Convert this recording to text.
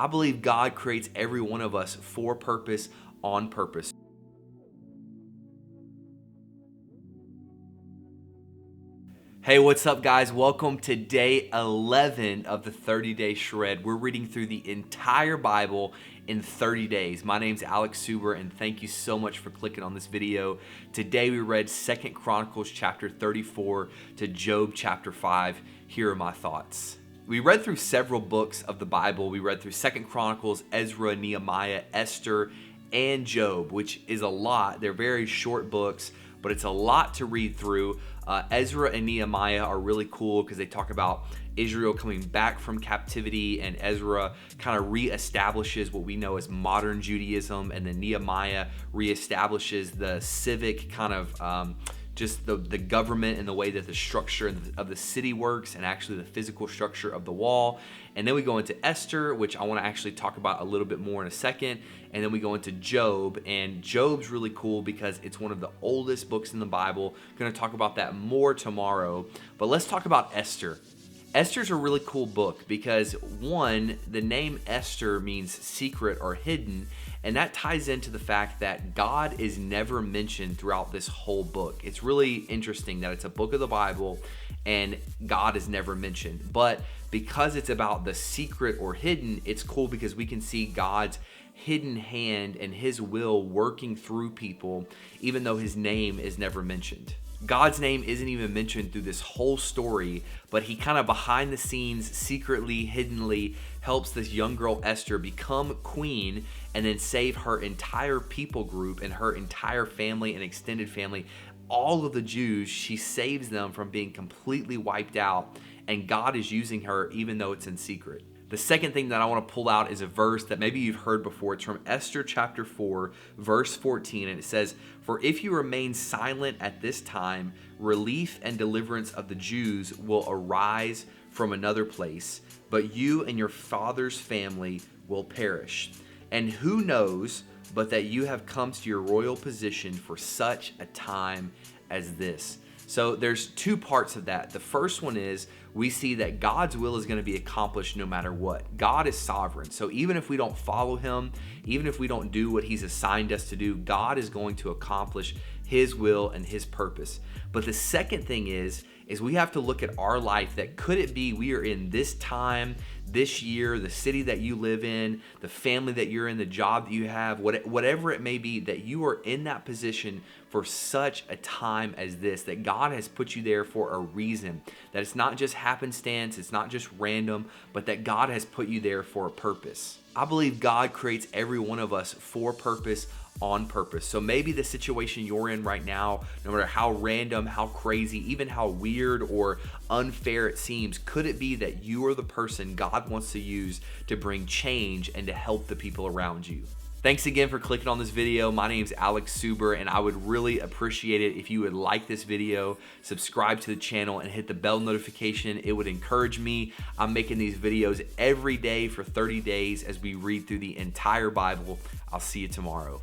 I believe God creates every one of us for purpose, on purpose. Hey, what's up, guys? Welcome to day 11 of the 30-day shred. We're reading through the entire Bible in 30 days. My name's Alex Suber, and thank you so much for clicking on this video. Today we read 2 Chronicles chapter 34 to Job chapter 5. Here are my thoughts. We read through several books of the Bible. We read through 2 Chronicles, Ezra, Nehemiah, Esther, and Job, which is a lot. They're very short books, but it's a lot to read through. Ezra and Nehemiah are really cool because they talk about Israel coming back from captivity, and Ezra kind of reestablishes what we know as modern Judaism, and then Nehemiah reestablishes the civic kind of just the government and the way that the structure of the city works, and actually the physical structure of the wall. And then we go into Esther, which I want to actually talk about a little bit more in a second. And then we go into Job, and Job's really cool because it's one of the oldest books in the Bible. Going to talk about that more tomorrow. But let's talk about Esther. Esther's a really cool book because, one, the name Esther means secret or hidden, and that ties into the fact that God is never mentioned throughout this whole book. It's really interesting that it's a book of the Bible and God is never mentioned. But because it's about the secret or hidden, it's cool because we can see God's hidden hand and his will working through people, even though his name is never mentioned. God's name isn't even mentioned through this whole story, but he kind of behind the scenes, secretly, hiddenly helps this young girl Esther become queen and then save her entire people group and her entire family and extended family. All of the Jews, she saves them from being completely wiped out, and God is using her even though it's in secret. The second thing that I want to pull out is a verse that maybe you've heard before. It's from Esther chapter 4, verse 14, and it says, "For if you remain silent at this time, relief and deliverance of the Jews will arise from another place, but you and your father's family will perish. And who knows but that you have come to your royal position for such a time as this." So there's two parts of that. The first one is we see that God's will is going to be accomplished no matter what. God is sovereign. So even if we don't follow him, even if we don't do what he's assigned us to do, God is going to accomplish his will and his purpose. But the second thing is we have to look at our life, that could it be we are in this time, this year, the city that you live in, the family that you're in, the job that you have, whatever it may be, that you are in that position for such a time as this, that God has put you there for a reason, that it's not just happenstance, it's not just random, but that God has put you there for a purpose. I believe God creates every one of us for purpose, on purpose. So maybe the situation you're in right now, no matter how random, how crazy, even how weird or unfair it seems, could it be that you are the person God wants to use to bring change and to help the people around you? Thanks again for clicking on this video. My name's Alex Suber, and I would really appreciate it if you would like this video, subscribe to the channel, and hit the bell notification. It would encourage me. I'm making these videos every day for 30 days as we read through the entire Bible. I'll see you tomorrow.